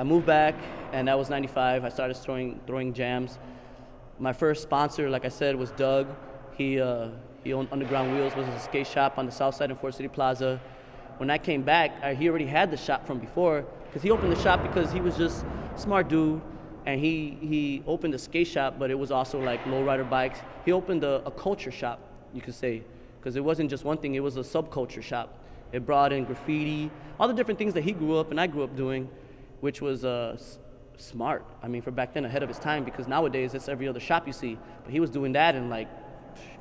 I moved back, and that was '95. I started throwing jams. My first sponsor, like I said, was Doug. He owned Underground Wheels, was a skate shop on the south side in Fort City Plaza. When I came back, he already had the shop from before, because he opened the shop because he was just a smart dude, and he opened a skate shop, but it was also like lowrider bikes. He opened a culture shop, you could say, because it wasn't just one thing, it was a subculture shop. It brought in graffiti, all the different things that he grew up and I grew up doing, which was smart. I mean, for back then, ahead of his time, because nowadays it's every other shop you see. But he was doing that in like,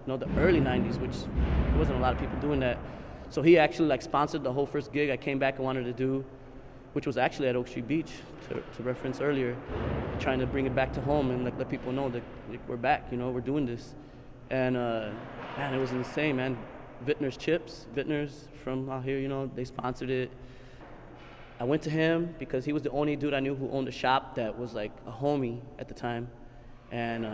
the early '90s, which there wasn't a lot of people doing that. So he actually like sponsored the whole first gig I came back and wanted to do, which was actually at Oak Street Beach, to reference earlier, trying to bring it back to home and like let people know that like, we're back, we're doing this. And man, it was insane, man. Vintner's Chips, Vintner's from out here, they sponsored it. I went to him because he was the only dude I knew who owned a shop that was like a homie at the time. And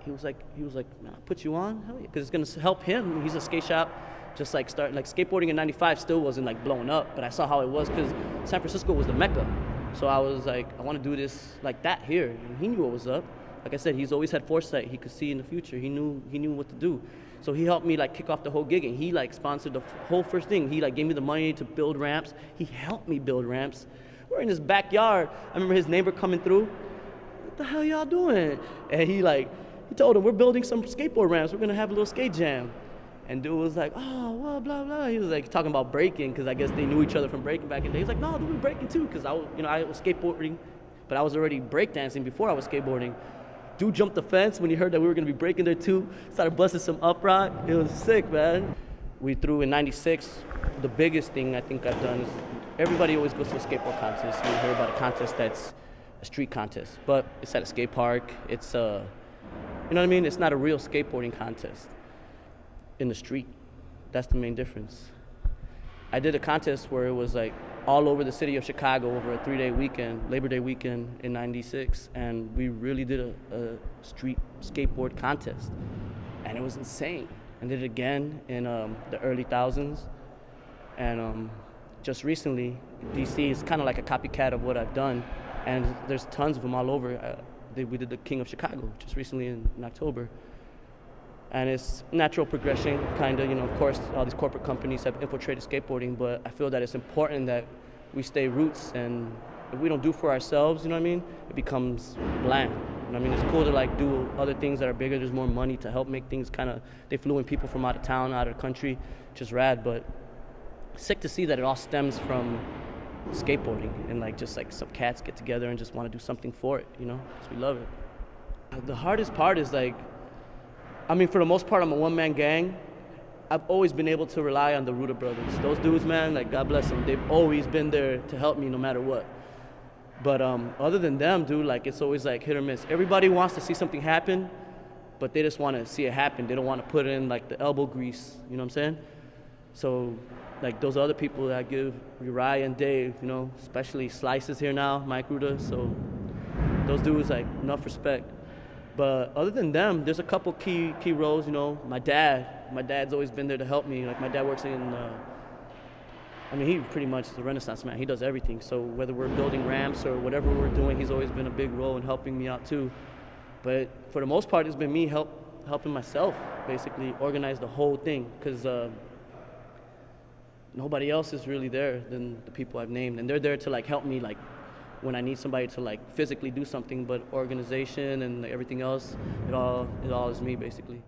he was like, man, I'll put you on, hell yeah, because it's gonna help him. He's a skate shop, just like skateboarding in '95 still wasn't like blowing up, but I saw how it was because San Francisco was the mecca. So I was like, I want to do this like that here, and he knew what was up. Like I said, he's always had foresight. He could see in the future. He knew what to do. So he helped me like kick off the whole gig, and he like sponsored the whole first thing. He like gave me the money to build ramps. He helped me build ramps. We're in his backyard. I remember his neighbor coming through. What the hell y'all doing? And he told him, we're building some skateboard ramps. We're gonna have a little skate jam. And dude was like, oh, well, blah, blah. He was like talking about breaking, because I guess they knew each other from breaking back in the day. He's like, no, dude, we're breaking too, because I was skateboarding, but I was already breakdancing before I was skateboarding. Dude jumped the fence when he heard that we were gonna be breaking there too. Started busting some upright. It was sick, man. We threw in '96. The biggest thing I think I've done is everybody always goes to a skateboard contest. You hear about a contest that's a street contest, but it's at a skate park. It's you know what I mean? It's not a real skateboarding contest in the street. That's the main difference. I did a contest where it was like all over the city of Chicago over a 3-day weekend, Labor Day weekend in '96, and we really did a street skateboard contest, and it was insane. I did it again in the early thousands, and just recently, DC is kind of like a copycat of what I've done, and there's tons of them all over. We did the King of Chicago just recently in October. And it's natural progression, kind of, of course, all these corporate companies have infiltrated skateboarding, but I feel that it's important that we stay roots, and if we don't do for ourselves, it becomes bland. It's cool to like do other things that are bigger. There's more money to help make things they flew in people from out of town, out of the country, which is rad, but sick to see that it all stems from skateboarding, and like just like some cats get together and just want to do something for it, because we love it. The hardest part is for the most part, I'm a one-man gang. I've always been able to rely on the Ruda brothers. Those dudes, man, like God bless them. They've always been there to help me no matter what. But other than them, dude, like it's always like hit or miss. Everybody wants to see something happen, but they just want to see it happen. They don't want to put in like the elbow grease, you know what I'm saying? So like those other people that I give, Uriah and Dave, especially Slices here now, Mike Ruda. So those dudes, like enough respect. But other than them, there's a couple key roles, My dad's always been there to help me. Like my dad works in, he pretty much is a Renaissance man. He does everything. So whether we're building ramps or whatever we're doing, he's always been a big role in helping me out too. But for the most part, it's been me helping myself, basically organize the whole thing, because nobody else is really there than the people I've named. And they're there to like help me like when I need somebody to like physically do something, but organization and everything else, it all is me basically.